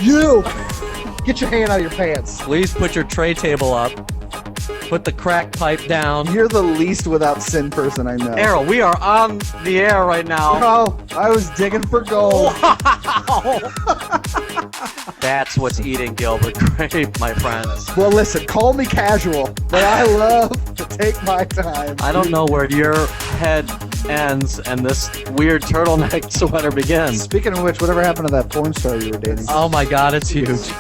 You! Get your hand out of your pants. Please put your tray table up. Put the crack pipe down. You're the least wwithout sin person I know. Errol, we are on the air right now. Oh, I was digging for gold. Wow! That's what's eating Gilbert Grape, my friends. Well, listen, call me casual, but I love to take my time. I don't know where your head ends and this weird turtleneck sweater begins. Speaking of which, whatever happened to that porn star you were dating? Oh my god, it's huge.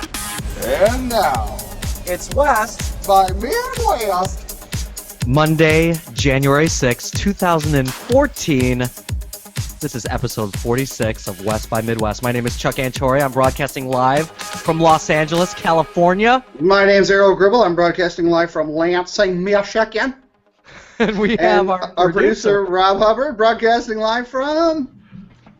And now, it's West by Midwest. Monday, January 6, 2014. This is episode 46 of West by Midwest. My name is Chuck Antori. I'm broadcasting live from Los Angeles, California. My name's Errol Gribble. I'm broadcasting live from Lansing, Michigan. And we have our producer, Rob Hubbard, broadcasting live from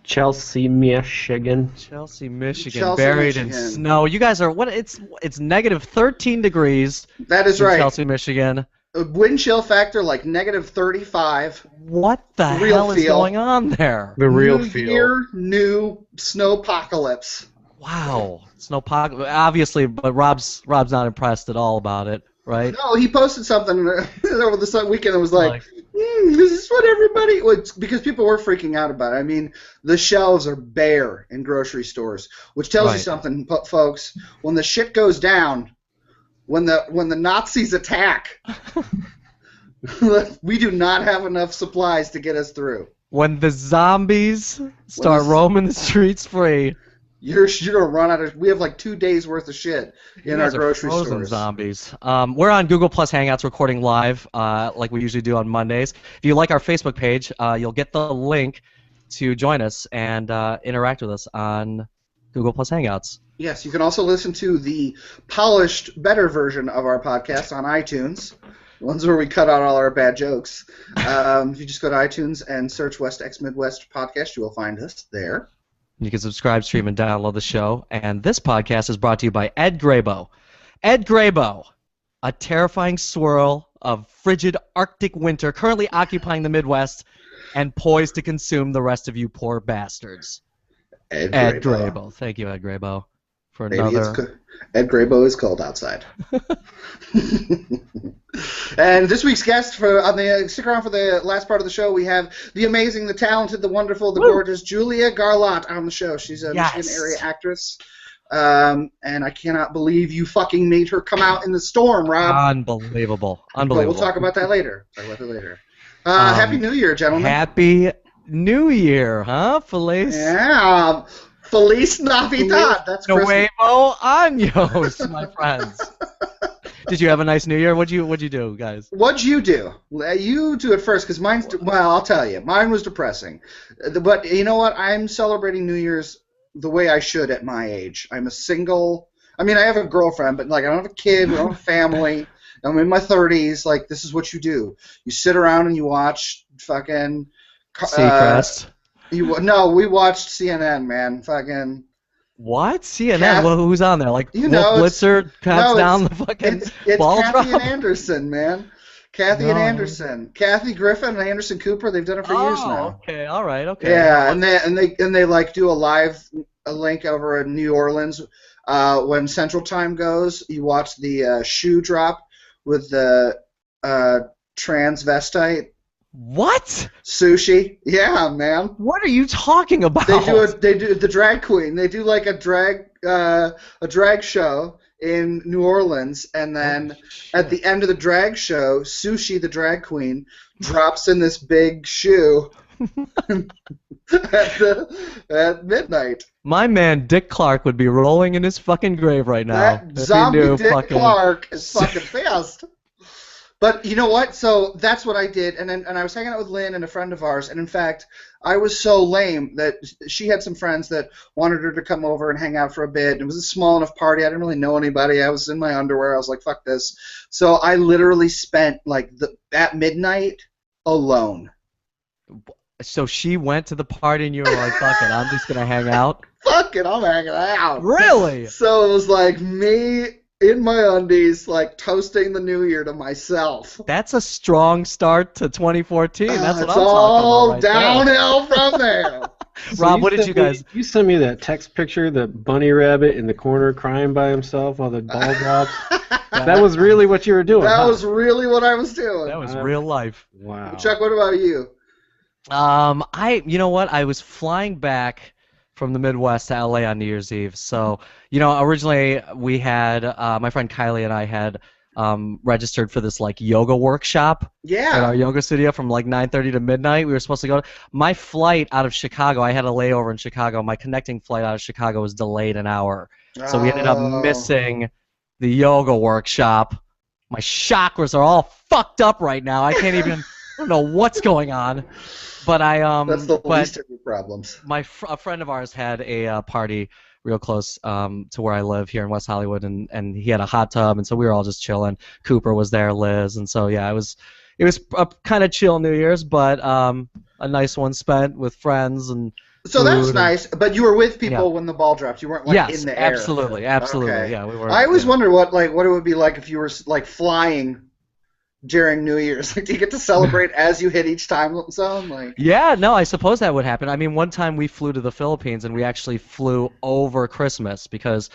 Chelsea, Michigan. Chelsea, Michigan, Chelsea, buried Michigan. in snow. You guys are it's negative 13 degrees. That is in right. Chelsea, Michigan. Wind chill factor like negative 35. What the Real hell is feel. going on there? The real New feel. year, new snowpocalypse. Wow, snowpocalypse. Obviously, but Rob's not impressed at all about it, right? No, he posted something over the weekend that was like, this is what everybody... Well, it's because people were freaking out about it. I mean, the shelves are bare in grocery stores, which tells you something, folks. When the shit goes down, when the Nazis attack, we do not have enough supplies to get us through. When the zombies start roaming the streets free. You're gonna run out of. We have like 2 days worth of shit in our grocery stores. Zombies. We're on Google Plus Hangouts recording live, like we usually do on Mondays. If you like our Facebook page, you'll get the link to join us and interact with us on Google Plus Hangouts. Yes, you can also listen to the polished, better version of our podcast on iTunes. Ones where we cut out all our bad jokes. If you just go to iTunes and search West X Midwest Podcast, you will find us there. You can subscribe, stream, and download the show. And this podcast is brought to you by Ed Grabo. Ed Grabo, a terrifying swirl of frigid Arctic winter currently occupying the Midwest and poised to consume the rest of you poor bastards. Ed Grabo. Thank you, Ed Grabo, for another... Ed Grabo is cold outside. And this week's guest, stick around for the last part of the show, we have the amazing, the talented, the wonderful, the gorgeous Julia Garlotte on the show. She's a Michigan area actress. And I cannot believe you fucking made her come out in the storm, Rob. Unbelievable. But we'll talk about that later. Happy New Year, gentlemen. Happy New Year, huh? Feliz. Yeah. Feliz Navidad. That's Christmas. Nuevo años, my friends. Did you have a nice New Year? What'd you do, guys? What'd you do? You do it first, because mine's... Well, I'll tell you. Mine was depressing. But you know what? I'm celebrating New Year's the way I should at my age. I'm a single... I mean, I have a girlfriend, but like I don't have a kid. I don't have a family. I'm in my 30s. Like, this is what you do. You sit around and you watch fucking... Seacrest. No, we watched CNN, man. Fucking... What? CNN? Well, who's on there? Like, Wolf Blitzer cuts down the fucking it's ball Kathy drop? and Anderson, man. Kathy and Anderson. Kathy Griffin and Anderson Cooper, they've done it for years now. Okay, all right, okay. Yeah, and they like do a link over in New Orleans when Central Time goes. You watch the shoe drop with the transvestite. What? Sushi. Yeah, man. What are you talking about? They do the drag queen. They do like a drag show in New Orleans, and then at the end of the drag show, Sushi, the drag queen, drops in this big shoe at midnight. My man Dick Clark would be rolling in his fucking grave right now. That zombie Dick Clark is fucking fast. But you know what? So that's what I did, and I was hanging out with Lynn and a friend of ours, and in fact, I was so lame that she had some friends that wanted her to come over and hang out for a bit. It was a small enough party. I didn't really know anybody. I was in my underwear. I was like, fuck this. So I literally spent like at midnight alone. So she went to the party and you were like, fuck it, I'm just going to hang out? fuck it, I'm hanging out. Really? So it was like me in my undies, like toasting the new year to myself. That's a strong start to 2014. That's what It's I'm all talking about right there. downhill from there. Rob, what did you guys... You sent me that text picture, the bunny rabbit in the corner crying by himself while the ball drops. That was really what you were doing. That was really what I was doing. That was real life. Wow. Chuck, what about you? You know what? I was flying back from the Midwest to LA on New Year's Eve. So, originally we had, my friend Kylie and I had registered for this like yoga workshop Yeah. at our yoga studio from like 9:30 to midnight. We were supposed to go. My flight out of Chicago, I had a layover in Chicago. My connecting flight out of Chicago was delayed an hour. So we ended up missing the yoga workshop. My chakras are all fucked up right now. I don't know what's going on. But That's the least of your problems. A friend of ours had a party real close to where I live here in West Hollywood, and he had a hot tub, and so we were all just chilling. Cooper was there, Liz, and so yeah, it was a kind of chill New Year's, but a nice one spent with friends and. So that's nice, but you were with people Yeah. when the ball dropped. You weren't like in the air. Absolutely. Okay. Yeah, we were. I always wonder what it would be like if you were like flying during New Year's. Like, do you get to celebrate as you hit each time zone? Like. Yeah, no, I suppose that would happen. I mean, one time we flew to the Philippines and we actually flew over Christmas because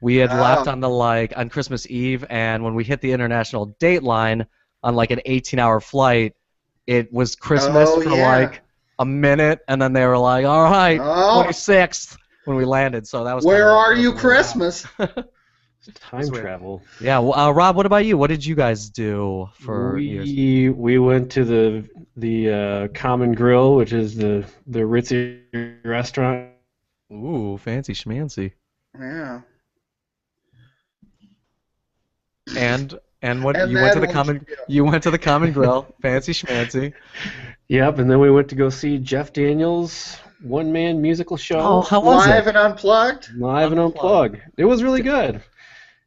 we had left on Christmas Eve, and when we hit the international date line on like an 18-hour flight, it was Christmas for like a minute, and then they were like, "All right, 26th" when we landed. So that was. Where are you, Christmas? Time travel. Yeah, well, Rob, what about you? What did you guys do for New Year's? We went to the Common Grill, which is the ritzy restaurant. Ooh, fancy schmancy. Yeah. And what you went to the Common Grill, fancy schmancy. Yep, and then we went to go see Jeff Daniels' one-man musical show. Oh, how was Live it? and unplugged? Live and unplugged. It was really good.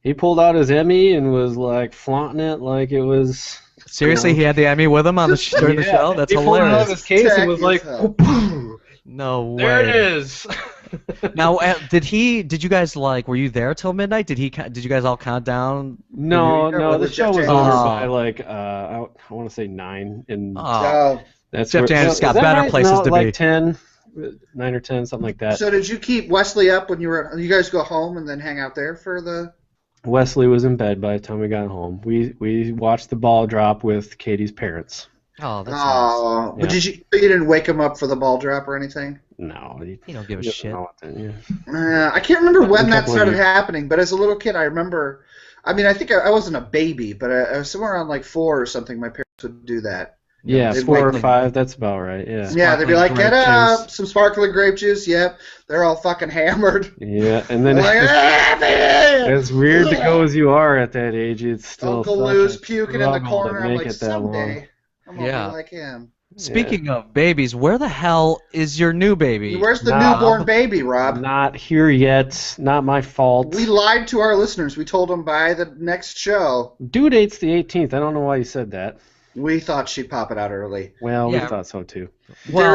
He pulled out his Emmy and was like flaunting it like it was. Seriously, he had the Emmy with him on during the show? That's he hilarious. He pulled out of his case and was like, no way. there it is. Now, did you guys were you there till midnight? Did you guys all count down? No, the show was over by I want to say 9. And that's Jeff Daniels got better places to be. 10, 9 or 10, something like that. So did you keep Wesley up when you guys go home and then hang out there for the... Wesley was in bed by the time we got home. We watched the ball drop with Katie's parents. Oh, that's nice. But you didn't wake him up for the ball drop or anything? No. You don't give a shit. I can't remember when that started happening, but as a little kid I remember, I mean, I think I wasn't a baby, but I was somewhere around like 4 or something, my parents would do that. Yeah, 4 or 5, that's about right, yeah. Yeah, they'd be like, get up, some sparkling grape juice, yep. They're all fucking hammered. Yeah, and then as weird to go as you are at that age, it's still Uncle Lou's puking in the corner. I'm like, someday I'm going to be like him. Speaking of babies, where the hell is your new baby? Where's the newborn baby, Rob? Not here yet. Not my fault. We lied to our listeners. We told them by the next show. Due date's the 18th. I don't know why you said that. We thought she'd pop it out early. Well, we thought so too. Well,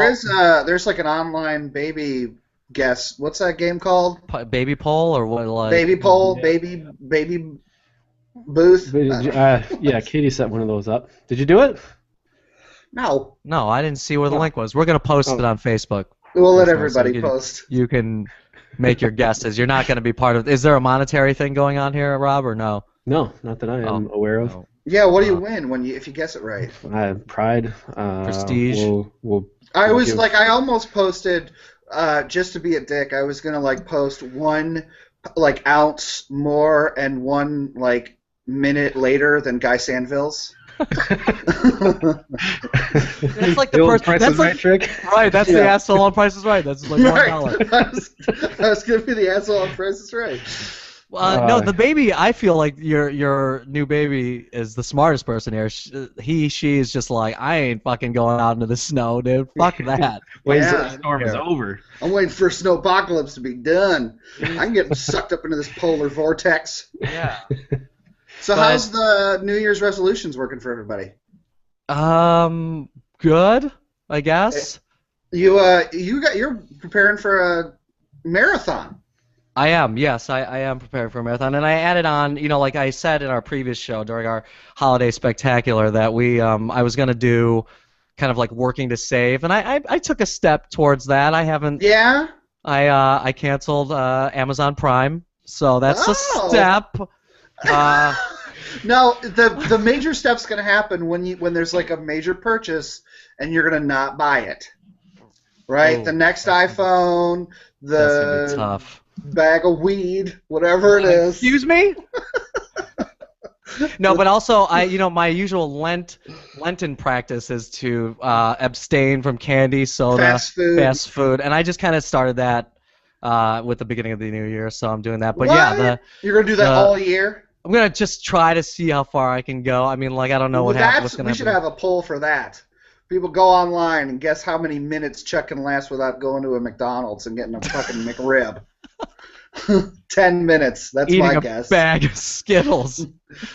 there's like an online baby guess. What's that game called? Baby poll or what? Like baby poll, baby booth. Yeah, Katie set one of those up. Did you do it? No, I didn't see where the link was. We're gonna post it on Facebook. We'll let everybody post. You can make your guesses. You're not gonna be part of. Is there a monetary thing going on here, Rob, or no? No, not that I am aware of. No. Yeah, what do you win if you guess it right? Pride, prestige. I almost posted just to be a dick. I was gonna post 1 ounce more and 1 minute later than Guy Sandville's. That's like the first Price is Right trick. Right, that's the asshole on Price is Right. That's like $1. I was gonna be the asshole on Price is Right. No, the baby. I feel like your new baby is the smartest person here. She is just like, I ain't fucking going out into the snow, dude. Fuck that. The storm is over. I'm waiting for snowpocalypse to be done. I can get sucked up into this polar vortex. Yeah. So how's the New Year's resolutions working for everybody? Good, I guess. You're preparing for marathon. I am, yes, I am prepared for a marathon, and I added on, like I said in our previous show during our holiday spectacular that I was gonna do kind of like working to save, and I took a step towards that. I haven't. Yeah. I canceled Amazon Prime, so that's a step. No, the major step's gonna happen when there's like a major purchase and you're gonna not buy it, right? The next iPhone, That's gonna be tough. bag of weed, whatever it is. Excuse me? No, but also my usual Lenten practice is to abstain from candy, soda, fast food, and I just kind of started that with the beginning of the new year, so I'm doing that. But what? You're gonna do that all year? I'm gonna just try to see how far I can go. I mean, like, I don't know what's gonna happen. We should have a poll for that. People go online and guess how many minutes Chuck can last without going to a McDonald's and getting a fucking McRib. 10 minutes. That's Eating my guess. A bag of Skittles.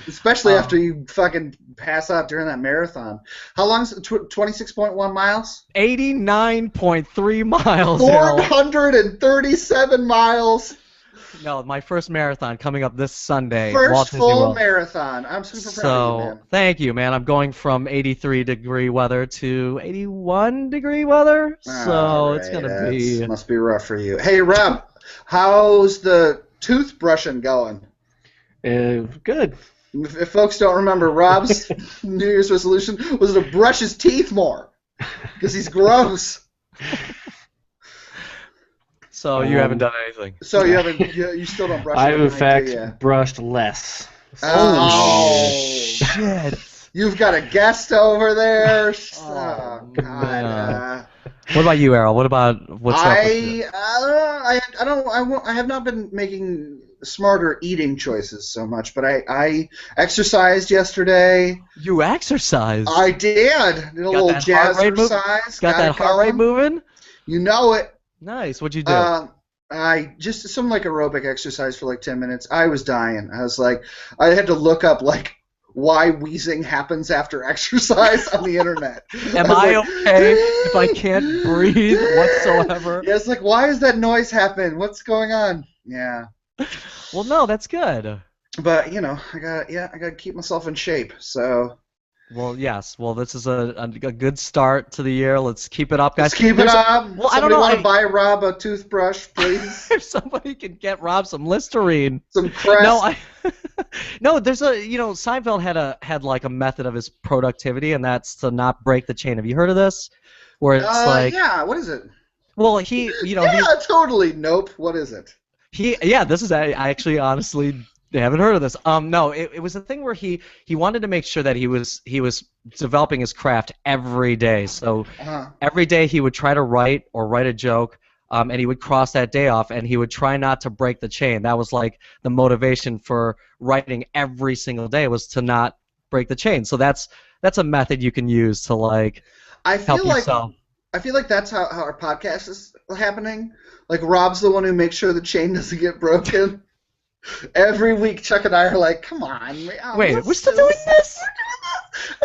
Especially after you fucking pass out during that marathon. How long is it? 26.1 miles? 89.3 miles. 437 miles. No, my first marathon coming up this Sunday. First full marathon. I'm super proud of you, man. Thank you, man. I'm going from 83-degree weather to 81-degree weather, so it's going to be... Must be rough for you. Hey, Rob, how's the toothbrushing going? Good. If folks don't remember, Rob's New Year's resolution was to brush his teeth more because he's gross. So you haven't done anything. So you still don't brush. I've in fact brushed less. Oh shit! You've got a guest over there. Oh God. What about you, Errol? What's up with you? I have not been making smarter eating choices so much, but I exercised yesterday. You exercised? I did. Did a little jazz exercise. Got that heart rate moving? You know it. Nice. What'd you do? I just some like aerobic exercise for like 10 minutes. I was dying. I was like, I had to look up like why wheezing happens after exercise on the internet. Am I okay if I can't breathe whatsoever? Yeah, it's like, why is that noise happen? What's going on? Yeah. Well, no, that's good. But I gotta keep myself in shape. So. Well, yes. Well, this is a good start to the year. Let's keep it up, guys. Let's keep it up. Well, I don't know. Want to buy Rob a toothbrush, please? If somebody can get Rob some Listerine. Some Crest. No, there's Seinfeld had like a method of his productivity, and that's to not break the chain. Have you heard of this? Where it's yeah. What is it? Well, totally. Nope. What is it? This is actually honestly. I haven't heard of this. No, it was a thing where he wanted to make sure that he was developing his craft every day. So every day he would try to write a joke, and he would cross that day off, and he would try not to break the chain. That was like the motivation for writing every single day, was to not break the chain. So that's a method you can use to help yourself. I feel like that's how our podcast is happening. Like Rob's the one who makes sure the chain doesn't get broken. Every week, Chuck and I are like, "Come on, man, wait, we're still doing this?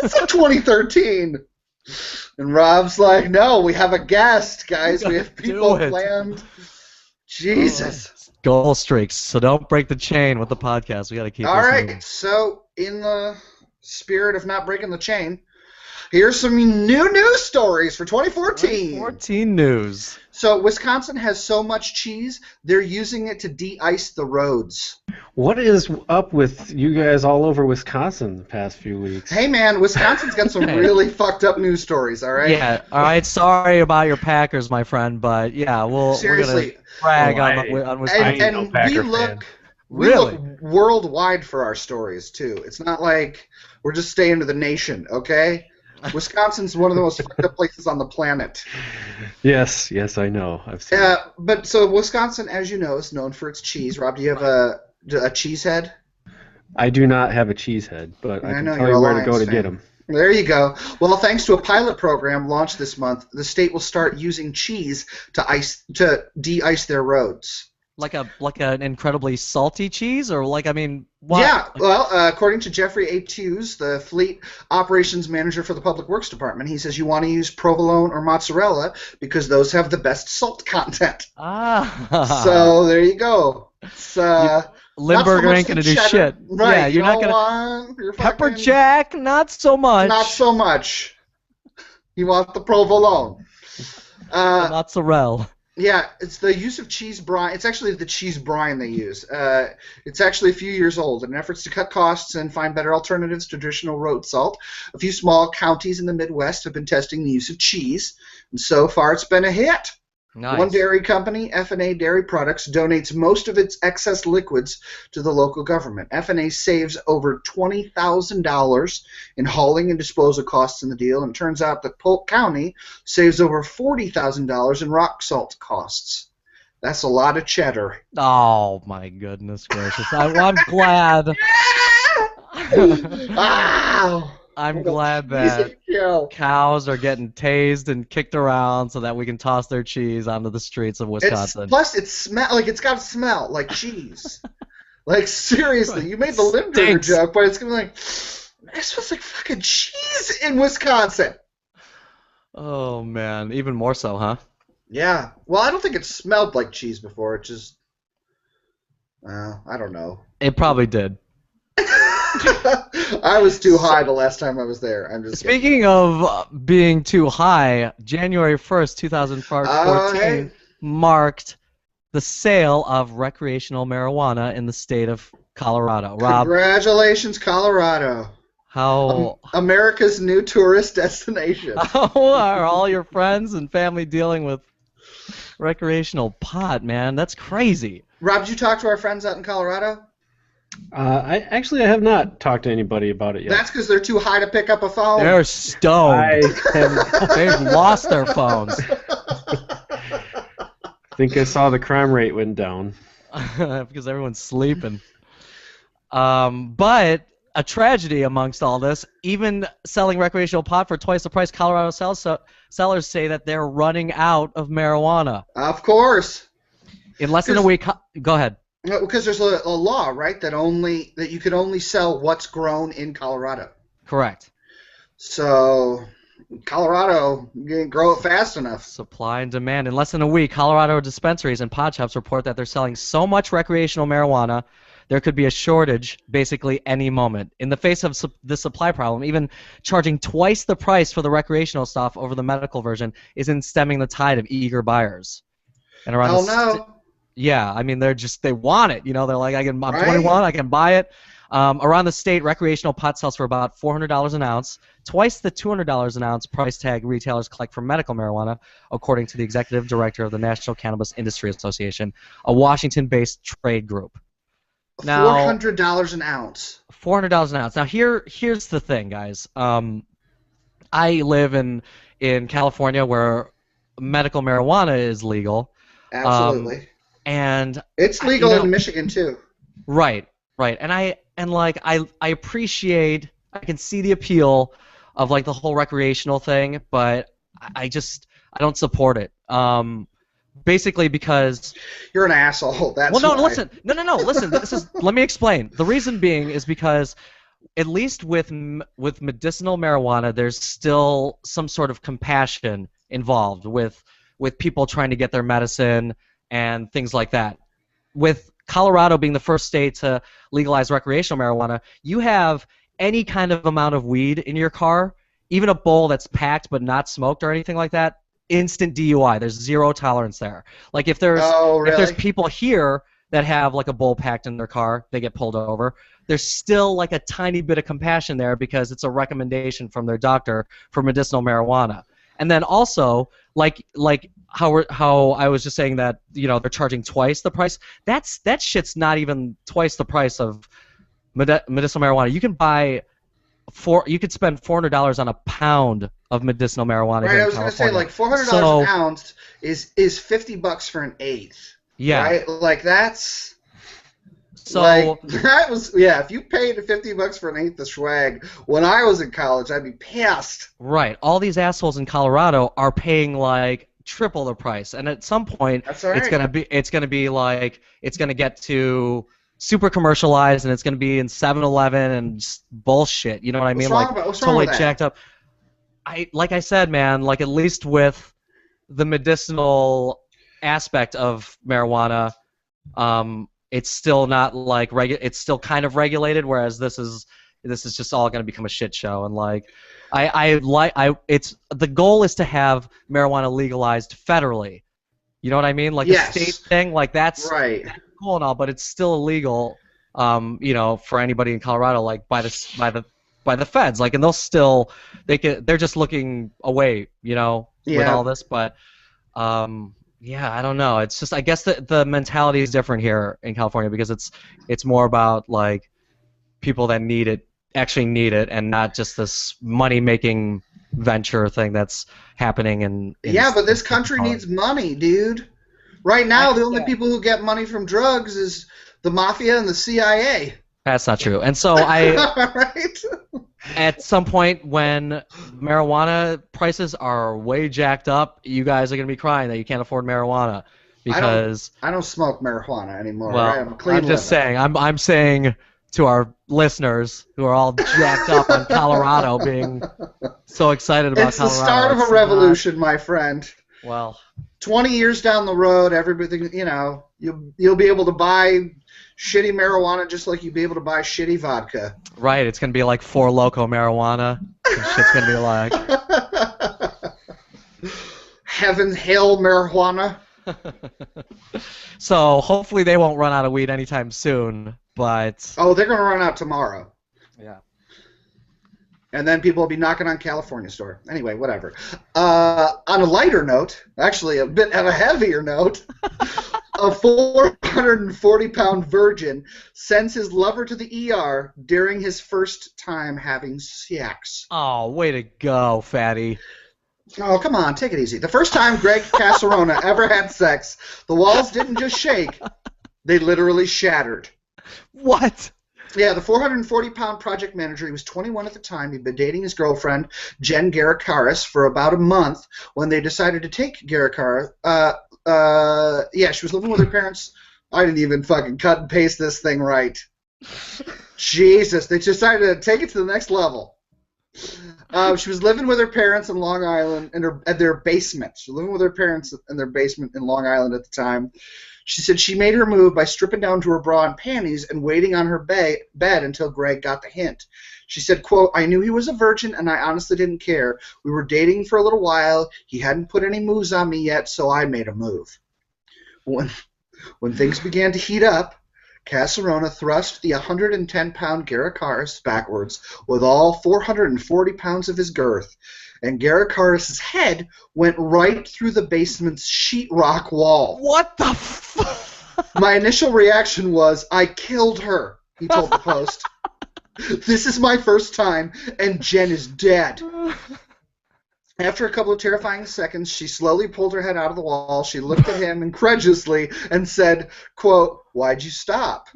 It's like 2013." And Rob's like, "No, we have a guest, guys. We have people planned." Jesus. Goal streaks. So don't break the chain with the podcast. We got to keep. All right. Moving. So, in the spirit of not breaking the chain, here's some new news stories for 2014. 2014 news. So Wisconsin has so much cheese, they're using it to de-ice the roads. What is up with you guys all over Wisconsin the past few weeks? Hey, man, Wisconsin's got some really fucked up news stories, all right? Yeah, all right. Sorry about your Packers, my friend, but yeah, we're going to brag on Wisconsin. And we look worldwide for our stories, too. It's not like we're just staying to the nation, okay? Wisconsin's one of the most fucked up places on the planet. Yes, I know. I've seen it. But so Wisconsin, as you know, is known for its cheese. Rob, do you have a cheese head? I do not have a cheese head, but I can tell you where to go to get them. There you go. Well, thanks to a pilot program launched this month, the state will start using cheese to de-ice their roads. Like an incredibly salty cheese, or like, I mean, what? Yeah, well, according to Jeffrey A. Tews, the fleet operations manager for the Public Works Department, he says you want to use provolone or mozzarella because those have the best salt content. Ah. So there you go. It's, Limburger ain't gonna do shit. Right. Yeah, you're not gonna. You're Pepper fucking, jack, not so much. Not so much. You want the provolone. Mozzarella. Yeah, it's the use of cheese brine. It's actually the cheese brine they use. It's actually a few years old. In efforts to cut costs and find better alternatives to traditional road salt, a few small counties in the Midwest have been testing the use of cheese, and so far it's been a hit. Nice. One dairy company, F&A Dairy Products, donates most of its excess liquids to the local government. F&A saves over $20,000 in hauling and disposal costs in the deal, and it turns out that Polk County saves over $40,000 in rock salt costs. That's a lot of cheddar. Oh my goodness gracious! I'm glad. Wow. I'm glad that cows are getting tased and kicked around so that we can toss their cheese onto the streets of Wisconsin. Plus, it's got to smell like cheese. Like, seriously, you made the Limburger joke, but it's gonna be like, it smells like fucking cheese in Wisconsin. Oh man, even more so, huh? Yeah. Well, I don't think it smelled like cheese before. It just, I don't know. It probably did. I was too high the last time I was there. I'm just Speaking of being too high, January 1st, 2014 marked the sale of recreational marijuana in the state of Colorado. Rob, congratulations, Colorado. How America's new tourist destination. How are all your friends and family dealing with recreational pot, man? That's crazy. Rob, did you talk to our friends out in Colorado? I have not talked to anybody about it yet. That's because they're too high to pick up a phone. They're stoned. They've lost their phones. I think I saw the crime rate went down. Because everyone's sleeping. But a tragedy amongst all this, even selling recreational pot for twice the price, Colorado sellers say that they're running out of marijuana. Of course. In less than a week. Go ahead. Because there's a law, right, that you can only sell what's grown in Colorado. Correct. So, Colorado, you didn't grow it fast enough. Supply and demand. In less than a week, Colorado dispensaries and pot shops report that they're selling so much recreational marijuana, there could be a shortage basically any moment. In the face of the supply problem, even charging twice the price for the recreational stuff over the medical version isn't stemming the tide of eager buyers. And around no. Yeah, I mean, they want it. You know, they're like, I'm 21, I can buy it. Around the state, recreational pot sells for about $400 an ounce, twice the $200 an ounce price tag retailers collect for medical marijuana, according to the executive director of the National Cannabis Industry Association, a Washington-based trade group. Now, $400 an ounce. $400 an ounce. Now, here's the thing, guys. I live in California where medical marijuana is legal. Absolutely. And it's legal in Michigan too. Right. And I appreciate, I can see the appeal of like the whole recreational thing, but I don't support it. Basically because you're an asshole. That's well, no, why. listen. No. Listen. Let me explain. The reason being is because at least with medicinal marijuana, there's still some sort of compassion involved with people trying to get their medicine and things like that. With Colorado being the first state to legalize recreational marijuana, you have any kind of amount of weed in your car, even a bowl that's packed but not smoked or anything like that, instant DUI. There's zero tolerance there. Like if there's people here that have like a bowl packed in their car, they get pulled over. There's still like a tiny bit of compassion there because it's a recommendation from their doctor for medicinal marijuana. And then also, like how I was just saying that, you know, they're charging twice the price. That shit's not even twice the price of medicinal marijuana. You can you could spend $400 on a pound of medicinal marijuana. Right, here I was going to say like $400 an ounce is $50 for an eighth. Yeah. Right? Like that's. So like, that was if you paid $50 for an eighth of swag when I was in college, I'd be pissed. Right. All these assholes in Colorado are paying like triple the price, and at some point That's all right. it's gonna be like it's gonna get to super commercialized, and it's gonna be in 7-Eleven and just bullshit. You know what I mean? What's wrong Totally with that? jacked up. Like I said, man. Like at least with the medicinal aspect of marijuana, it's still not like it's still kind of regulated, whereas this is just all going to become a shit show. And like it's the goal is to have marijuana legalized federally. You know what I mean? Like Yes. a state thing, like that's Right. cool and all, but it's still illegal. You know, for anybody in Colorado, like by the feds, like, and they're just looking away, you know, with Yeah. all this, but yeah, I don't know. It's just, I guess the mentality is different here in California because it's more about like people that actually need it, and not just this money-making venture thing that's happening in Yeah, but this country needs money, dude. Right now, the only people who get money from drugs is the mafia and the CIA. That's not true. And so Right? at some point when marijuana prices are way jacked up, you guys are going to be crying that you can't afford marijuana because I don't smoke marijuana anymore. well, I'm a clean I'm just living. saying. I'm saying to our listeners who are all jacked up on Colorado being so excited about It's the Colorado. start of a revolution, my friend. Well, 20 years down the road, everything, you know, you'll be able to buy shitty marijuana just like you'd be able to buy shitty vodka. right. It's going to be like Four Loko marijuana. And shit's going to be like... Heaven's Hell marijuana. So hopefully they won't run out of weed anytime soon, but... Oh, they're going to run out tomorrow. Yeah. And then people will be knocking on California store. Anyway, whatever. On a lighter note, actually a bit of a heavier note, a 440-pound virgin sends his lover to the ER during his first time having sex. Oh, way to go, fatty. Oh, come on, take it easy. The first time Greg Casarona ever had sex, the walls didn't just shake, they literally shattered. What? Yeah, the 440-pound project manager, he was 21 at the time. He'd been dating his girlfriend, Jen Garakaris, for about a month when they decided to take Garakaris. Yeah, she was living with her parents. I didn't even fucking cut and paste this thing right. Jesus, they decided to take it to the next level. She was living with her parents in Long Island at their basement. She was living with her parents in their basement in Long Island at the time. She said she made her move by stripping down to her bra and panties and waiting on her bed until Greg got the hint. She said, quote, "I knew he was a virgin and I honestly didn't care. We were dating for a little while. He hadn't put any moves on me yet, so I made a move." When things began to heat up, Casarona thrust the 110-pound Garakaris backwards with all 440 pounds of his girth, and Garakaris' head went right through the basement's sheetrock wall. What the fuck? My initial reaction was, "I killed her," he told the Post. "This is my first time, and Jen is dead." After a couple of terrifying seconds, she slowly pulled her head out of the wall. She looked at him incredulously and said, quote, "Why'd you stop?"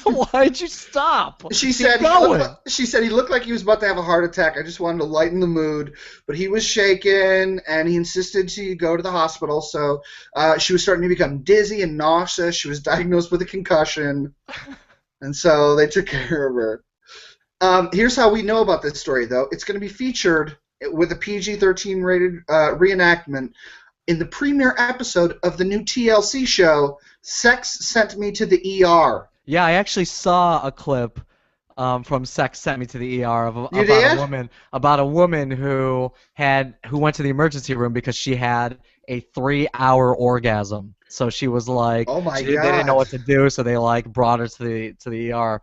Why'd you stop? She said he looked like he was about to have a heart attack. I just wanted to lighten the mood, but he was shaken, and he insisted she go to the hospital. So she was starting to become dizzy and nauseous. She was diagnosed with a concussion, and so they took care of her. Here's how we know about this story, though. It's going to be featured with a PG-13 rated reenactment in the premiere episode of the new TLC show, Sex Sent Me to the ER. Yeah, I actually saw a clip from Sex Sent Me to the ER about a woman who went to the emergency room because she had a 3-hour orgasm. So she was like, "Oh my God!" They didn't know what to do, so they like brought her to the ER.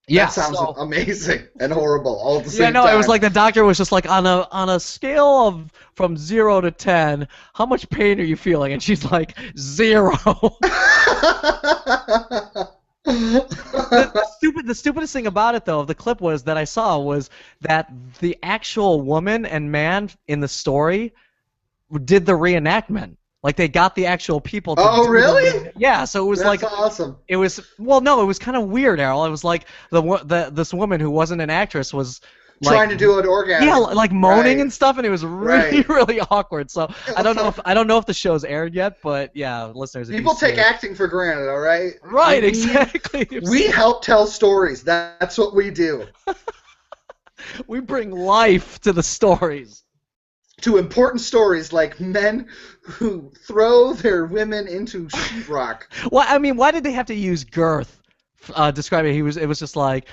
Yeah, that sounds amazing and horrible all at the same time. Yeah, no, it was like the doctor was just like, on a scale of from 0 to 10, how much pain are you feeling? And she's like, 0. The stupidest thing about it, though, of the clip that I saw was that the actual woman and man in the story did the reenactment. Like, they got the actual people to Oh, really? Yeah, so it was That's awesome. It was, well, no, it was kind of weird, Errol. It was like this woman who wasn't an actress was trying to do an orgasm. Yeah, like moaning Right. and stuff, and it was really, Right. really awkward. So I don't know if the show's aired yet, but yeah, listeners, if People you see take it- acting for granted, all right? Right, We- exactly. We help tell stories. That's what we do. We bring life to the stories. To important stories like men who throw their women into sheetrock. Well, I mean, why did they have to use girth? Describe it. It was just like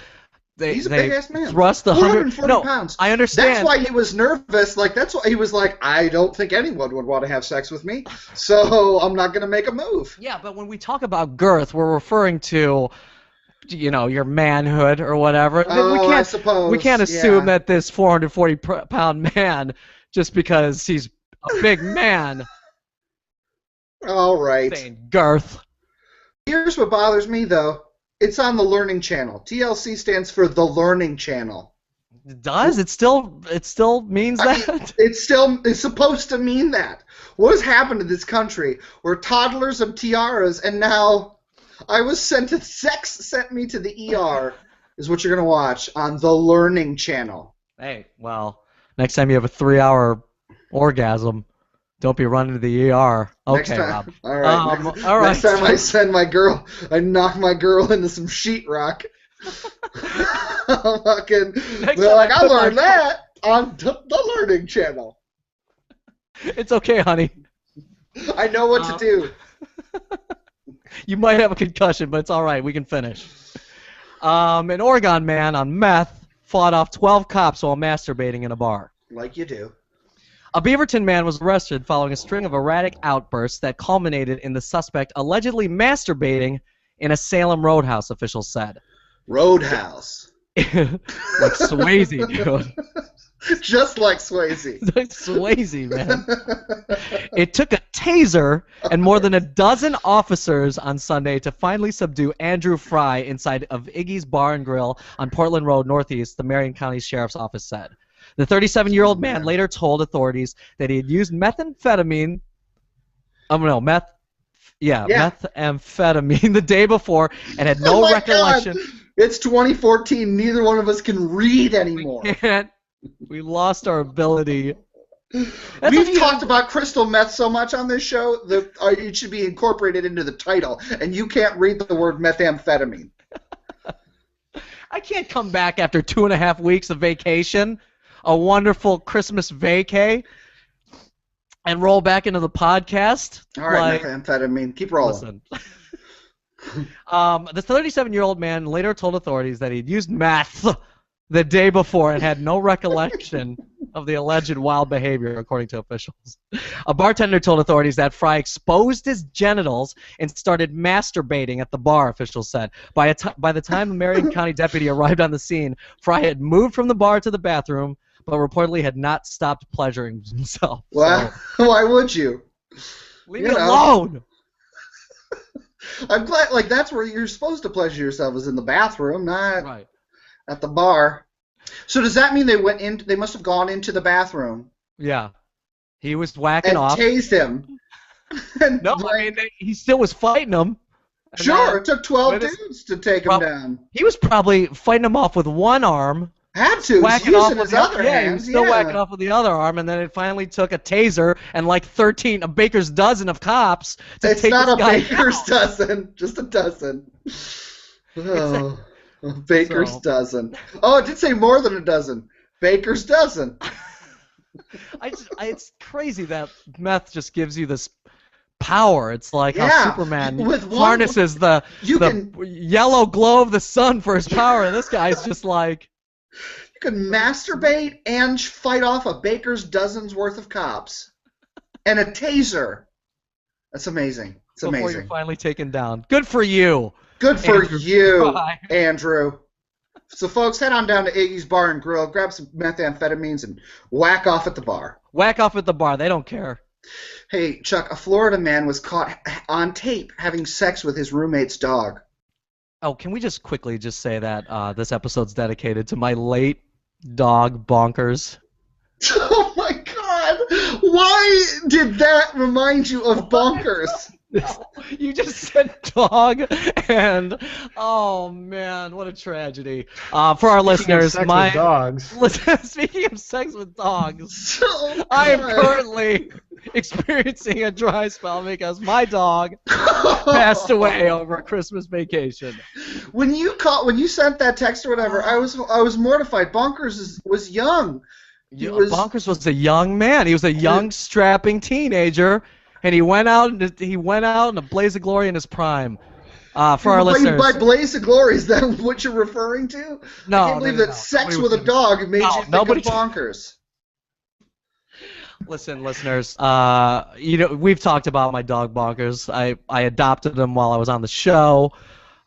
He's a they big-ass man. thrust the 140 pounds. I understand. That's why he was nervous. Like, that's why he was like, I don't think anyone would want to have sex with me, so I'm not going to make a move. Yeah, but when we talk about girth, we're referring to, your manhood or whatever. I suppose. We can't assume yeah. that this 440-pound man, just because he's a big man, All right. saying girth. Here's what bothers me, though. It's on the Learning Channel. TLC stands for the Learning Channel. It does? It still means that? I mean, it's supposed to mean that. What has happened to this country? We're toddlers of tiaras, and now sex sent me to the ER is what you're going to watch on the Learning Channel. Hey, well, next time you have a 3-hour orgasm, don't be running to the ER. Okay, Next time, Rob. all right. All right. Next time I knock my girl into some sheetrock. They're like, I learned that on the Learning Channel. It's okay, honey. I know what to do. You might have a concussion, but it's all right. We can finish. An Oregon man on meth fought off 12 cops while masturbating in a bar. Like you do. A Beaverton man was arrested following a string of erratic outbursts that culminated in the suspect allegedly masturbating in a Salem roadhouse, officials said. Roadhouse. Like Swayze, dude. Just like Swayze. Like Swayze, man. It took a taser and more than a dozen officers on Sunday to finally subdue Andrew Fry inside of Iggy's Bar and Grill on Portland Road Northeast, the Marion County Sheriff's Office said. The 37-year-old man later told authorities that he had used methamphetamine the day before and had no recollection. God. It's 2014. Neither one of us can read anymore. We lost our ability. We've talked about crystal meth so much on this show that it should be incorporated into the title, and you can't read the word methamphetamine. I can't come back after 2.5 weeks of vacation, a wonderful Christmas vacay, and roll back into the podcast. All right, methamphetamine. Keep rolling. Listen. The 37-year-old man later told authorities that he'd used meth the day before and had no recollection of the alleged wild behavior, according to officials. A bartender told authorities that Fry exposed his genitals and started masturbating at the bar, officials said. By the time a Marion County deputy arrived on the scene, Fry had moved from the bar to the bathroom, but reportedly had not stopped pleasuring himself. Well, why would you? Leave me alone! I'm glad, that's where you're supposed to pleasure yourself, is in the bathroom, not Right. at the bar. So does that mean they must have gone into the bathroom? Yeah. He was whacking and off. Tased him. No, I mean, he still was fighting him. Sure, it took 12 dudes to take him down. He was probably fighting him off with one arm. Had to. Whacking off with his other hand. he was still whacking off with the other arm, and then it finally took a taser and a baker's dozen of cops to it's take not this a guy baker's down. dozen, just a dozen. Oh, a baker's So- dozen. Oh, it did say more than a dozen. Baker's dozen. It's crazy that meth just gives you this power. It's like how Superman harnesses the yellow glow of the sun for his power, and this guy's just like... You can masturbate and fight off a baker's dozen's worth of cops. And a taser. That's amazing. It's amazing. Before you're finally taken down. Good for you. Good for Andrew. you, Bye. Andrew. So, folks, head on down to Iggy's Bar and Grill, grab some methamphetamines, and whack off at the bar. Whack off at the bar. They don't care. Hey, Chuck, a Florida man was caught on tape having sex with his roommate's dog. Oh, can we just quickly just say that this episode's dedicated to my late dog, Bonkers? Oh, my God. Why did that remind you of Bonkers? You just said dog, and oh man, what a tragedy. For our listeners, Sex with dogs. Speaking of sex with dogs, So I am good. currently experiencing a dry spell because my dog passed away over a Christmas vacation. When you sent that text or whatever, I was mortified. Bonkers was young. Bonkers was a young man. He was a young, strapping teenager, and he went out in a blaze of glory in his prime. For our listeners, By blaze of glory, is that what you're referring to? No, I can't believe that sex with a dog made you think of Bonkers. Listen, listeners. We've talked about my dog Bonkers. I adopted him while I was on the show,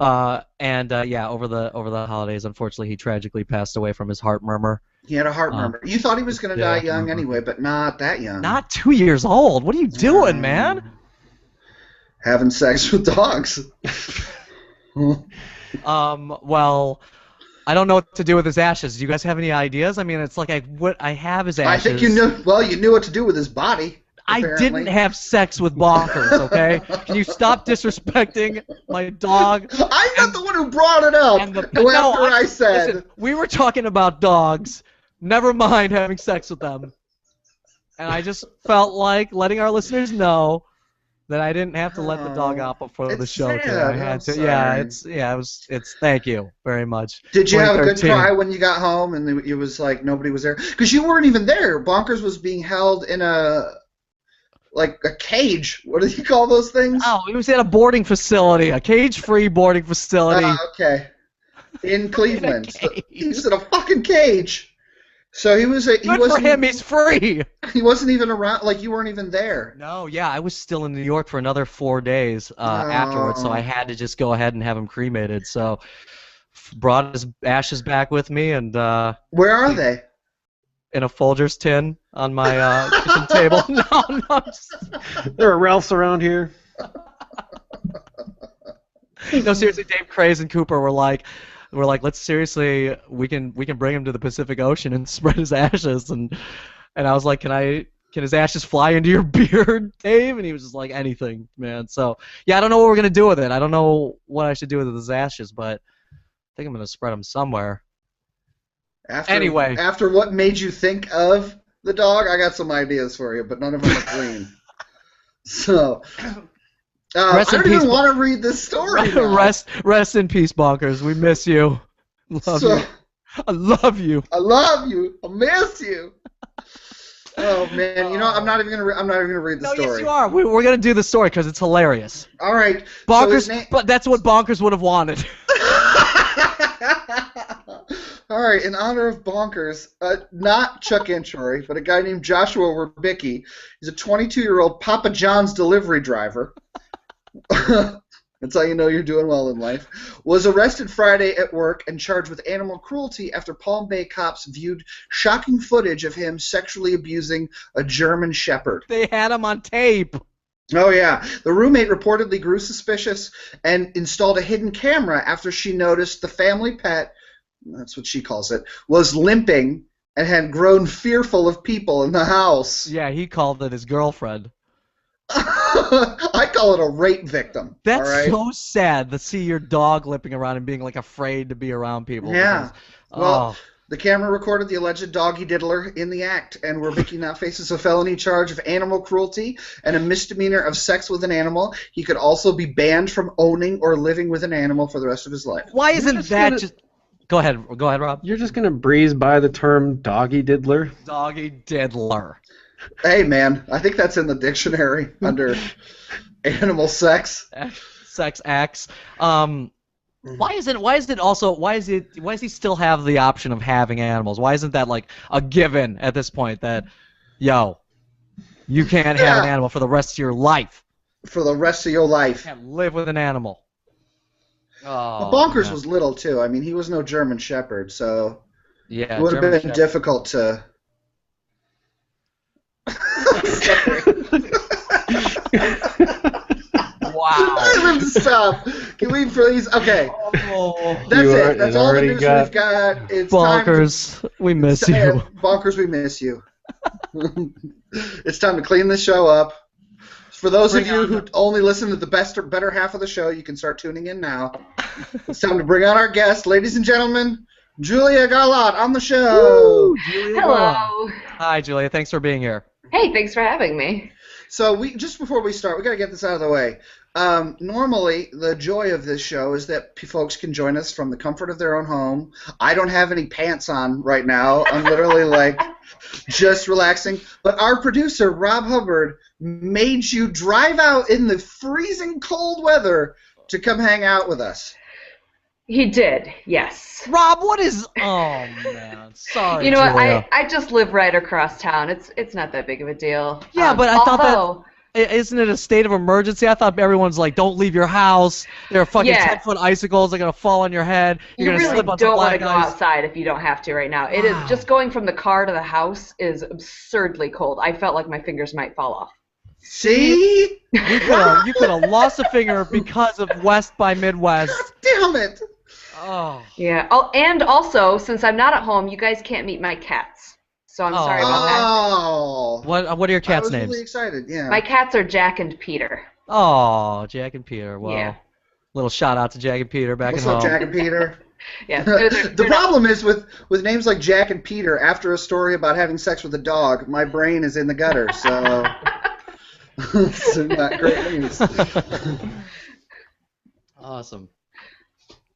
and over the holidays, unfortunately, he tragically passed away from his heart murmur. He had a heart murmur. You thought he was going to die young anyway, but not that young. Not 2 years old. What are you doing, man? Having sex with dogs. Well, I don't know what to do with his ashes. Do you guys have any ideas? I mean, it's like I have his ashes. I think you knew. Well, you knew what to do with his body. Apparently. I didn't have sex with Bonkers, okay? Can you stop disrespecting my dog? I'm not the one who brought it up. I said. Listen, we were talking about dogs. Never mind having sex with them. And I just felt like letting our listeners know that I didn't have to let the dog out before the show today. I had to. Yeah, it's. Thank you very much. Did you have a good cry when you got home and it was like nobody was there? Because you weren't even there. Bonkers was being held in a cage. What do you call those things? Oh, he was at a boarding facility, a cage-free boarding facility. Okay. In Cleveland. He was in a fucking cage. So he was. Good for him. He's free. He wasn't even around. Like you weren't even there. No, yeah, I was still in New York for another 4 days afterwards, so I had to just go ahead and have him cremated. So brought his ashes back with me, and where are they? In a Folgers tin on my kitchen table. No. There are Ralphs around here. No, seriously, Dave Craze and Cooper were like, let's seriously, we can bring him to the Pacific Ocean and spread his ashes, and I was like, can his ashes fly into your beard, Dave? And he was just like, anything, man. So yeah, I don't know what we're gonna do with it. I don't know what I should do with his ashes, but I think I'm gonna spread them somewhere. After what made you think of the dog, I got some ideas for you, but none of them are clean. So. I don't even want to read this story now. Rest in peace, Bonkers. We miss you. Love you. I love you. I love you. I miss you. Oh man, you know I'm not even gonna read the story. No, yes you are. We're gonna do the story because it's hilarious. All right. Bonkers, but that's what Bonkers would have wanted. All right, in honor of Bonkers, not Chuck Inchory, but a guy named Joshua Werbicki. He's a 22-year-old Papa John's delivery driver. That's how you know you're doing well in life. Was arrested Friday at work and charged with animal cruelty after Palm Bay cops viewed shocking footage of him sexually abusing a German Shepherd. They had him on tape. Oh, yeah. The roommate reportedly grew suspicious and installed a hidden camera after she noticed the family pet, that's what she calls it, was limping and had grown fearful of people in the house. Yeah, he called it his girlfriend. I call it a rape victim. That's all right? so sad to see your dog limping around and being like afraid to be around people. Yeah. Because, the camera recorded the alleged doggy diddler in the act, and Werbicki now faces a felony charge of animal cruelty and a misdemeanor of sex with an animal. He could also be banned from owning or living with an animal for the rest of his life. Why isn't that just... Go ahead, Rob. You're just gonna breeze by the term doggy diddler? Doggy diddler. Hey, man, I think that's in the dictionary under animal sex. Sex acts. Why does he still have the option of having animals? Why isn't that like a given at this point that, you can't have an animal for the rest of your life? For the rest of your life. You can't live with an animal. Oh, Bonkers was little too. I mean, he was no German Shepherd, so yeah, it would have been difficult to. Wow. I have to stop. Can we please? Okay. That's it. That's all the news we've got. It's Bonkers, we miss you. Bonkers, we miss you. It's time to clean this show up. For those of you who only listen to the best or better half of the show, you can start tuning in now. It's time to bring on our guest, ladies and gentlemen, Julia Garlotte on the show. Woo, Julia Hello. Garlotte. Hi, Julia. Thanks for being here. Hey, thanks for having me. So just before we start, we got to get this out of the way. Normally, the joy of this show is that folks can join us from the comfort of their own home. I don't have any pants on right now. I'm literally like just relaxing. But our producer, Rob Hubbard, made you drive out in the freezing cold weather to come hang out with us. He did, yes. Rob, what is... Oh, man. Sorry, You know what? Julia. I just live right across town. It's not that big of a deal. Yeah, but I thought although, that... Isn't it a state of emergency? I thought everyone's like, don't leave your house. There are fucking Yeah. 10-foot icicles. They're going to fall on your head. You're you going to really slip on some don't want to black go ice. outside if you don't have to right now. It is Wow. just going from the car to the house is absurdly cold. I felt like my fingers might fall off. See? You could have lost a finger because of West by Midwest. Damn it. Oh. Yeah. Oh, and also, since I'm not at home, you guys can't meet my cats. So I'm sorry about that. Oh. What are your I cats' was names? really excited, yeah. My cats are Jack and Peter. Oh, Jack and Peter. Well, Yeah. little shout out to Jack and Peter back What's at up, home. Jack and Peter? Yeah. The problem is with names like Jack and Peter, after a story about having sex with a dog, my brain is in the gutter, so it's not great news. Awesome.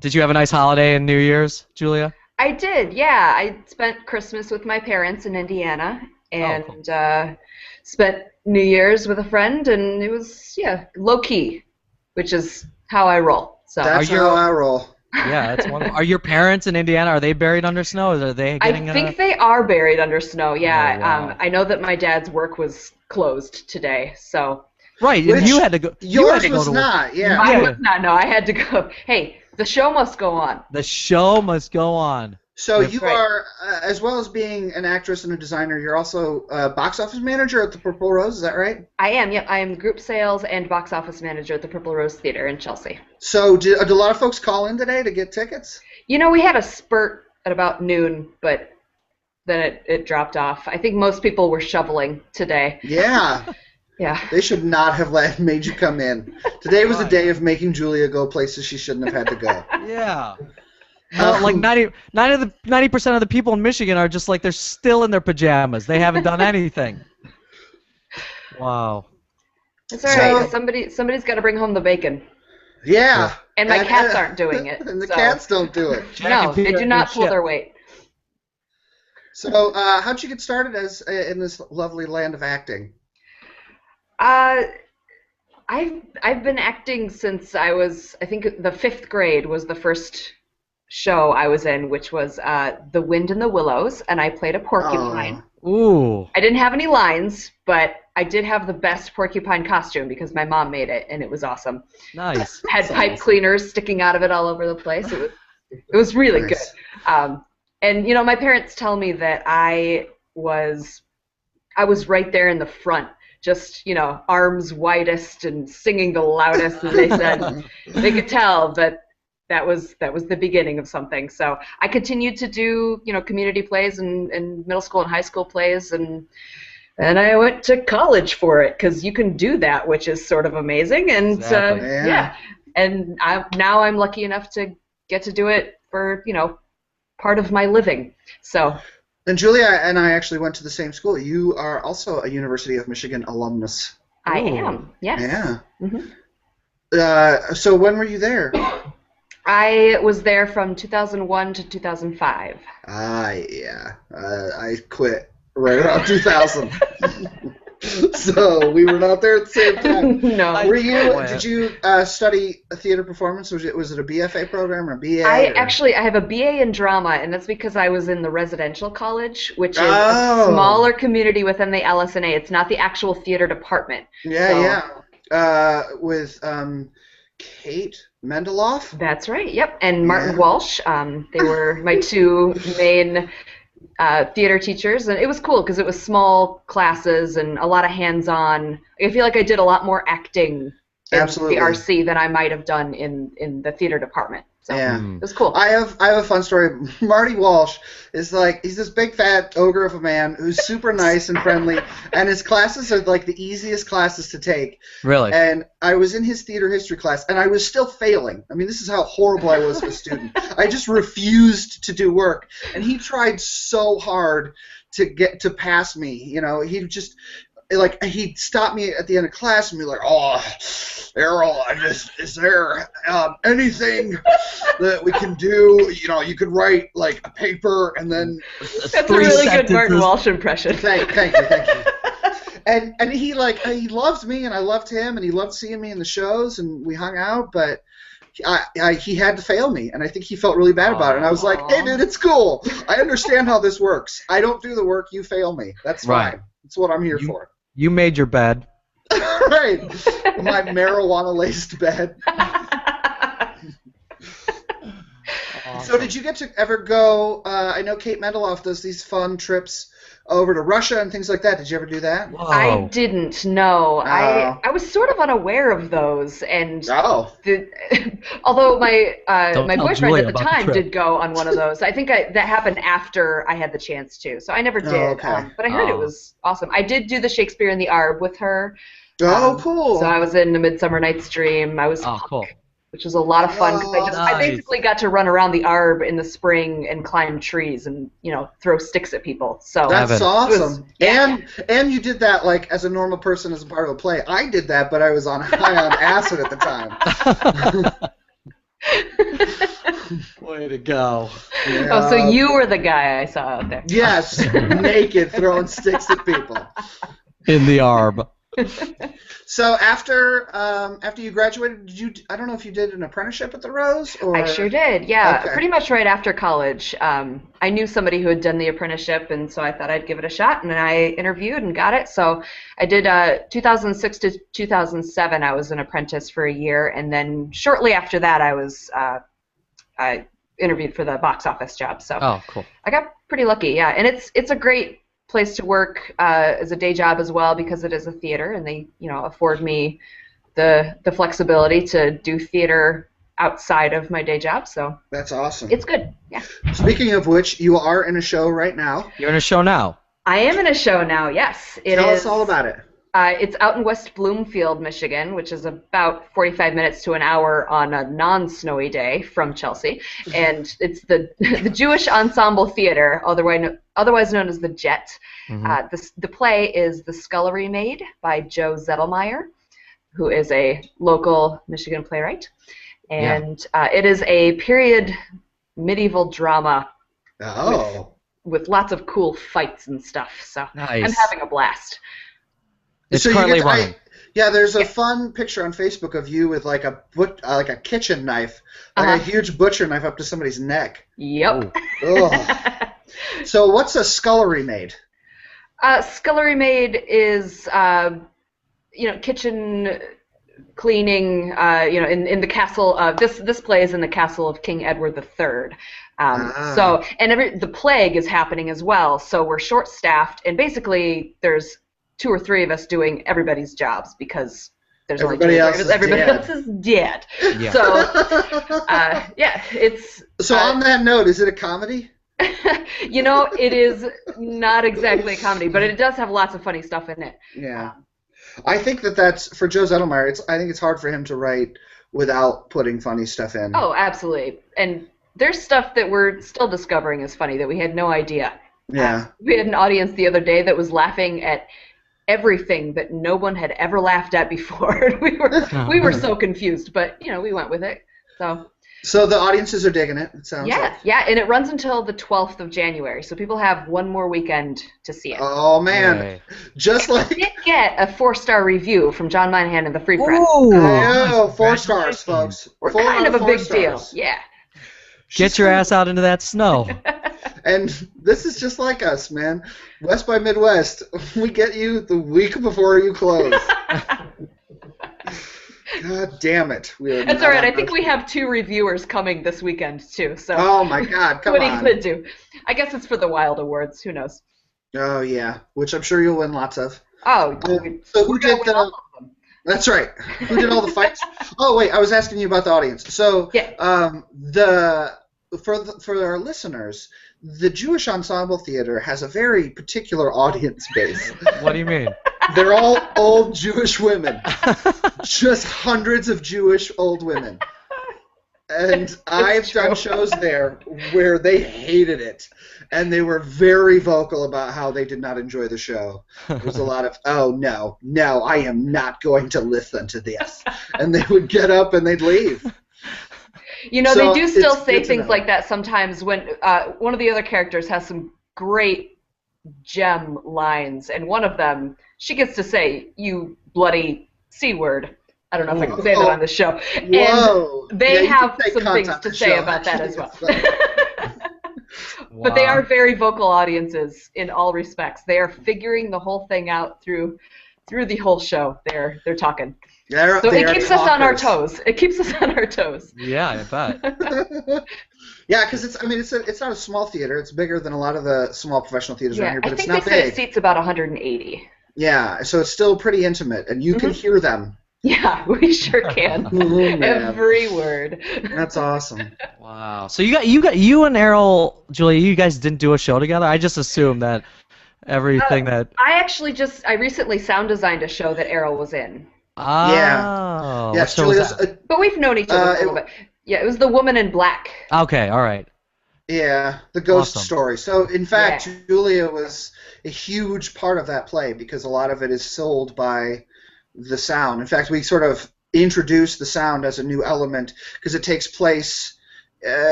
Did you have a nice holiday and New Year's, Julia? I did, yeah. I spent Christmas with my parents in Indiana and cool. spent New Year's with a friend, and it was, yeah, low-key, which is how I roll. So That's Are you- how I roll. Yeah, that's wonderful. Are your parents in Indiana, are they buried under snow? Are they getting I think they are buried under snow, yeah. Oh, wow. I know that my dad's work was closed today, so Right, Which and you had to go. You had Yours to go was to not, yeah. I Yeah. was not, no, I had to go. Hey, the show must go on. The show must go on. So That's you right. are, as well as being an actress and a designer, you're also a box office manager at the Purple Rose, is that right? I am, yep. I am group sales and box office manager at the Purple Rose Theater in Chelsea. So did a lot of folks call in today to get tickets? You know, we had a spurt at about noon, but then it dropped off. I think most people were shoveling today. Yeah. Yeah. They should not have made you come in. Today was a day of making Julia go places she shouldn't have had to go. Yeah. Like 90% of the people in Michigan are just like they're still in their pajamas. They haven't done anything. Wow. It's all right. Somebody's got to bring home the bacon. Yeah. And my cats aren't doing it. And the so. cats don't do it. Jack No, and they Peter do not are pull shit. their weight. So how'd you get started as in this lovely land of acting? I've been acting since I think the 5th grade was the first show I was in, which was The Wind in the Willows, and I played a porcupine. Ooh. I didn't have any lines, but I did have the best porcupine costume because my mom made it, and it was awesome. Nice. Had pipe cleaners sticking out of it all over the place. It was really Nice. good. And you know, my parents tell me that I was right there in the front, just, you know, arms widest and singing the loudest, and they said they could tell that was the beginning of something. So I continued to do, you know, community plays and middle school and high school plays, and I went to college for it because you can do that, which is sort of amazing. And Exactly. Yeah. and now I'm lucky enough to get to do it for, you know, part of my living. So. And Julia and I actually went to the same school. You are also a University of Michigan alumnus. I Ooh. am, yes. Yeah. Mhm. So when were you there? I was there from 2001 to 2005. Yeah. I quit right around 2000. So we were not there at the same time. No. Did you study a theater performance? Was it a BFA program or a BA? I have a BA in drama, and that's because I was in the residential college, which is Oh. a smaller community within the LSNA. It's not the actual theater department. Yeah. With Kate Mendeloff. That's right, yep. And Martin Yeah. Walsh. They were my two main theater teachers, and it was cool because it was small classes and a lot of hands-on. I feel like I did a lot more acting Absolutely. the RC than I might have done in the theater department. So it was cool. I have a fun story. Marty Walsh is like, he's this big fat ogre of a man who's super nice and friendly, and his classes are like the easiest classes to take. Really? And I was in his theater history class, and I was still failing. I mean, this is how horrible I was as a student. I just refused to do work, and he tried so hard to get to pass me. You know, he just, like, he'd stop me at the end of class and be like, "Oh, Errol, is there anything that we can do? You know, you could write like a paper and then." That's a really good Martin Walsh impression. Thank you. And he loved me, and I loved him, and he loved seeing me in the shows, and we hung out, but he had to fail me, and I think he felt really bad about it. And I was like, "Hey, dude, it's cool. I understand how this works. I don't do the work, you fail me. That's fine. Right. That's what I'm here for." You made your bed. Right. My marijuana-laced bed. So did you get to ever go, I know Kate Mendeloff does these fun trips over to Russia and things like that. Did you ever do that? Whoa. I didn't, no. I was sort of unaware of those, and although my boyfriend Julia at the about the time trip. did go on one of those. I think that happened after I had the chance to, so I never did. okay. But I heard it was awesome. I did do the Shakespeare in the Arb with her. Cool. So I was in A Midsummer Night's Dream. I was Cool. which was a lot of fun because I Nice. basically got to run around the Arb in the spring and climb trees and throw sticks at people. So That's Evan. awesome. Yeah. And you did that like as a normal person as a part of a play. I did that, but I was on high on acid at the time. Way to go. Yeah. Oh, so you were the guy I saw out there. Yes, naked throwing sticks at people. In the arb. So after you graduated, I don't know if you did an apprenticeship at the Rose, or I sure did, yeah. Okay. Pretty much right after college. I knew somebody who had done the apprenticeship, and so I thought I'd give it a shot, and I interviewed and got it. So I did 2006 to 2007, I was an apprentice for a year, and then shortly after that I interviewed for the box office job. So Cool. I got pretty lucky, yeah. And it's a great place to work as a day job as well because it is a theater, and they afford me the flexibility to do theater outside of my day job. So that's awesome. it's good. Yeah. Speaking of which, you are in a show right now. You're in a show now. I am in a show now. Yes, Tell us all about it. It's out in West Bloomfield, Michigan, which is about 45 minutes to an hour on a non-snowy day from Chelsea. And it's the Jewish Ensemble Theater, otherwise known as the J.E.T. The play is The Scullery Maid by Joe Zettelmeyer, who is a local Michigan playwright. And it is a period medieval drama with lots of cool fights and stuff. So Nice. I'm having a blast. It's So you currently get to- running. there's a fun picture on Facebook of you with like a kitchen knife, like a huge butcher knife up to somebody's neck. Yep. Ugh. So what's a scullery maid? Scullery Maid is, kitchen cleaning, in the castle. This play is in the castle of King Edward III. So, and the plague is happening as well. So we're short-staffed, and basically there's 2 or 3 of us doing everybody's jobs because there's Everybody only 2 else of us. is Everybody dead. else is dead. Yeah. So, it's. So on that note, is it a comedy? It is not exactly a comedy, but it does have lots of funny stuff in it. Yeah. I think that's for Joe Zettelmeyer. I think it's hard for him to write without putting funny stuff in. Oh, absolutely. And there's stuff that we're still discovering is funny that we had no idea. Yeah. We had an audience the other day that was laughing at everything that no one had ever laughed at before. we were so confused, but we went with it. So the audiences are digging it. It sounds like. Yeah, and it runs until the 12th of January, so people have one more weekend to see it. Oh man, Yay. just I like did get a 4-star review from John Monahan in the Free Press. oh, 4 stars, folks. We're 4 kind out of a 4 big stars. deal. Yeah. Get your ass out into that snow. And this is just like us, man. West by Midwest, we get you the week before you close. God damn it. That's all right. I think we have 2 reviewers coming this weekend, too. So Oh, my God. Come what on. are you going to do? I guess it's for the Wild Awards. Who knows? Oh, yeah. Which I'm sure you'll win lots of. Oh, So who we're gonna did win all the... of them. That's right. Who did all the fights? Oh wait, I was asking you about the audience. So Yeah. For our listeners, the Jewish Ensemble Theater has a very particular audience base. What do you mean? They're all old Jewish women. Just hundreds of Jewish old women. And I've done shows there where they hated it. And they were very vocal about how they did not enjoy the show. There was a lot of, oh, no, I am not going to listen to this. And they would get up and they'd leave. You know, So they do still it's say good to things know. like that sometimes when one of the other characters has some great gem lines, and one of them, she gets to say, "You bloody C word." I don't know if I can say that on the show. Whoa. And they Yeah, have you can say some cunt things on to the say show. about that as well. Wow. But they are very vocal audiences in all respects. They are figuring the whole thing out through the whole show. They're talking. So They it are keeps us on our talkers. toes. It keeps us on our toes. Yeah, I bet. Yeah, because it's not a small theater. It's bigger than a lot of the small professional theaters around Yeah, here, but I it's think not they said it big. seats about 180. Yeah, so it's still pretty intimate, and you can hear them. Yeah, we sure can. Oh, man. Every word. That's awesome. Wow. So you and Errol, Julia, you guys didn't do a show together? I just assumed that everything that. I recently sound designed a show that Errol was in. Oh. Yeah. Yes, what show was Julia's. that? But we've known each other a little bit. Yeah, it was The Woman in Black. Okay, all right. Yeah, the ghost Awesome. story. So, in fact, Yeah. Julia was a huge part of that play because a lot of it is sold by the sound. In fact, we sort of introduced the sound as a new element because it takes place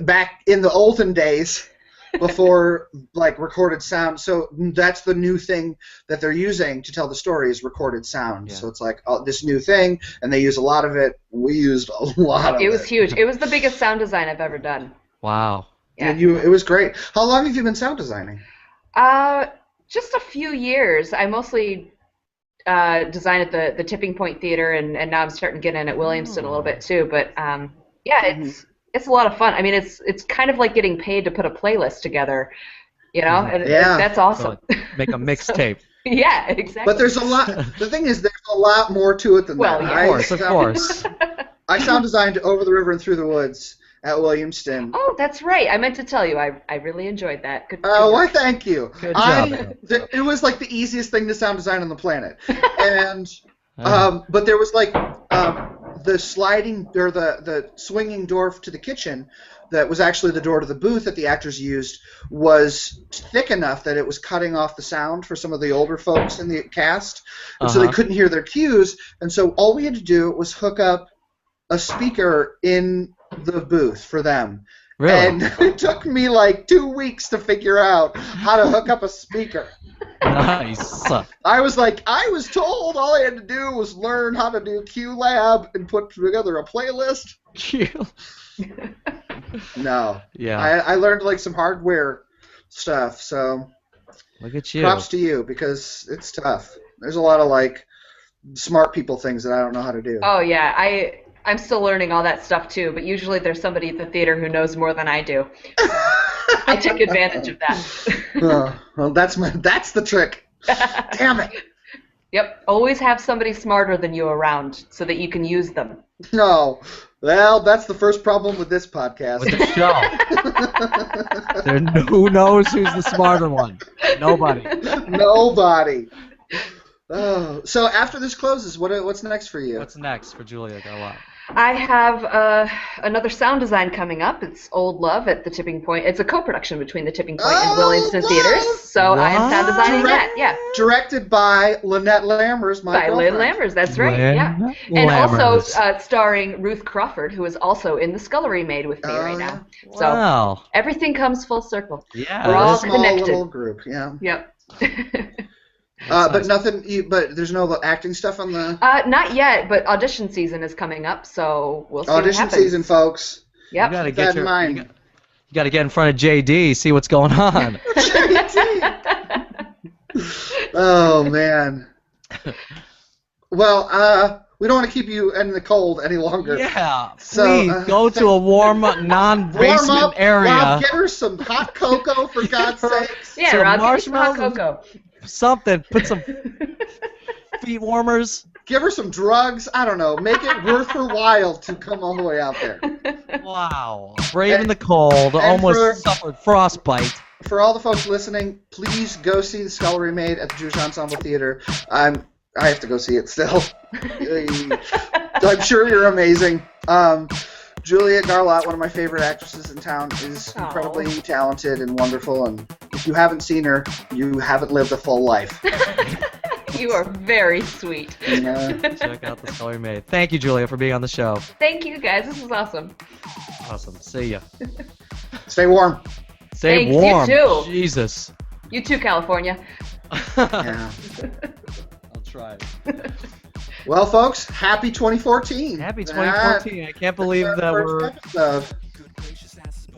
back in the olden days before like recorded sound. So that's the new thing that they're using to tell the story is recorded sound. Yeah. So it's like this new thing, and they use a lot of it. We used a lot of it. It was huge. It was the biggest sound design I've ever done. Wow. Yeah. And it was great. How long have you been sound designing? Just a few years. I mostly designed at the Tipping Point Theater, and now I'm starting to get in at Williamston a little bit too. But yeah, it's a lot of fun. I mean, it's kind of like getting paid to put a playlist together, you know, and Yeah. that's awesome. So make a mixtape. Yeah, exactly. But there's a lot. The thing is, there's a lot more to it than Well, that. yeah. Of course. I sound designed Over the River and Through the Woods at Williamston. Oh, that's right. I meant to tell you. I really enjoyed that. Good. Oh, why? work. Thank you. Good job. It was like the easiest thing to sound design on the planet, and but there was like the sliding or the swinging door to the kitchen that was actually the door to the booth that the actors used was thick enough that it was cutting off the sound for some of the older folks in the cast, and so they couldn't hear their cues, and so all we had to do was hook up a speaker in the booth for them. Really? And it took me like 2 weeks to figure out how to hook up a speaker. Nice. I was told all I had to do was learn how to do QLab and put together a playlist. No. Yeah. I learned like some hardware stuff, so Look at you. props to you because it's tough. There's a lot of like smart people things that I don't know how to do. Oh yeah, I'm still learning all that stuff too. But usually there's somebody at the theater who knows more than I do. I took advantage of that. Oh, well, that's the trick. Damn it. Yep. Always have somebody smarter than you around so that you can use them. No. Well, that's the first problem with this podcast. With the show. Who knows who's the smarter one? Nobody. Nobody. Oh, so after this closes, what's next for you? What's next for Julia Garlotte? I have another sound design coming up. It's Old Love at the Tipping Point. It's a co-production between the Tipping Point and Williamston Theaters. So I am sound designing that. Yeah. Directed by Lynette Lammers, my By Lynn girlfriend. Lammers, that's right. Yeah. Lynn And also Lammers. starring Ruth Crawford, who is also in the Scullery Maid with me right now. So Wow. everythall comes full circle. Yeah. We're all A small connected. little group, yeah. Yep. But nice. nothing. But there's no acting stuff on the Not yet, but audition season is coming up, so we'll see what audition happens. season, folks. You Yep. gotta Keep that get in your. mind. You gotta get in front of JD, see what's going on. Oh man. Well, we don't want to keep you in the cold any longer. Yeah. So, Please go to a warm, Warm non-basement up, area. Rob, get her some hot cocoa for God's sakes. Yeah, Some Rob, give me some hot marshmallows. cocoa. Something. Put some feet warmers. Give her some drugs. I don't know. Make it worth her while to come all the way out there. Wow. Braving the cold, almost suffered frostbite. For all the folks listening, please go see the Scullery Maid at the Jewish Ensemble Theater. I have to go see it still. I'm sure you're amazing. Julia Garlotte, one of my favorite actresses in town, is incredibly talented and wonderful. And if you haven't seen her, you haven't lived a full life. You are very sweet. Check out the Scullery Maid. Thank you, Julia, for being on the show. Thank you, guys. This was awesome. Awesome. See ya. Stay warm. Stay Thanks, warm. you too. Jesus. You too, California. Yeah. I'll try. Well, folks, happy 2014. Happy 2014. I can't believe that we're... episode.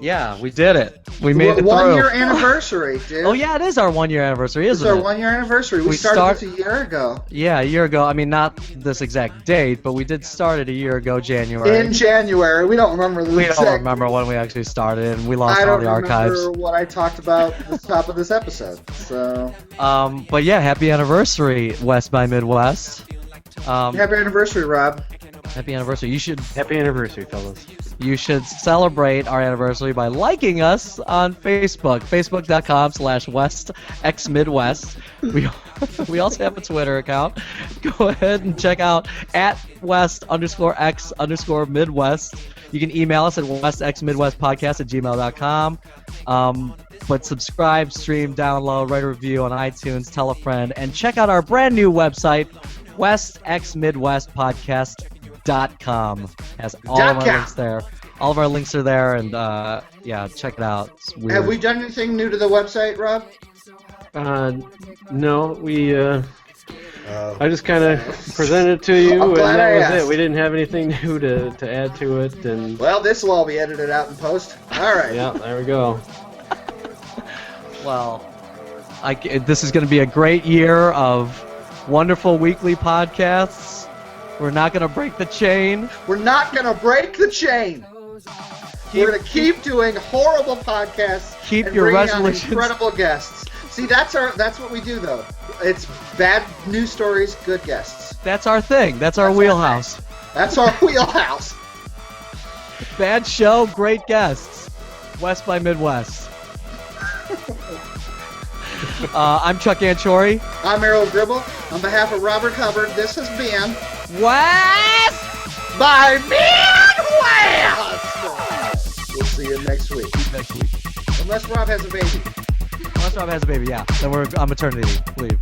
Yeah, we did it. We made it through. 1 year anniversary, dude. Oh, yeah, it is our 1 year anniversary, isn't it? It's our 1 year anniversary. We started this a year ago. Yeah, a year ago. I mean, not this exact date, but we did start it a year ago, January. In January. We don't remember the We exact... don't remember when we actually started, and we lost all the archives. I don't remember what I talked about at the top of this episode. So. But yeah, happy anniversary, West by Midwest. Happy anniversary, Rob. Happy anniversary. Happy anniversary, fellas. You should celebrate our anniversary by liking us on Facebook, facebook.com/WestXMidwest. We also have a Twitter account. Go ahead and check out @West_X_Midwest. You can email us at westxmidwestpodcast@gmail.com. But subscribe, stream, download, write a review on iTunes, tell a friend, and check out our brand new website, westxmidwestpodcast.com. Has all of our links there. All of our links are there, and yeah, check it out. It's weird. Have we done anything new to the website, Rob? No, we. I just kind of presented it to you, and that was it. We didn't have anything new to add to it, and. Well, this will all be edited out in post. All right. Yeah, there we go. Well, this is going to be a great year of wonderful weekly podcasts. We're not going to break the chain. We're not going to break the chain. We're going to keep doing horrible podcasts. Keep and your bringing resolutions. On incredible guests. See, that's what we do though. It's bad news stories, good guests. That's our thing. That's our wheelhouse. That's our wheelhouse. Bad show, great guests. West by Midwest. I'm Chuck Anchori. I'm Errol Gribble. On behalf of Robert Hubbard, this has been West by Midwest. We'll see you next week. Unless Rob has a baby. Unless Rob has a baby, yeah. Then we're on maternity leave.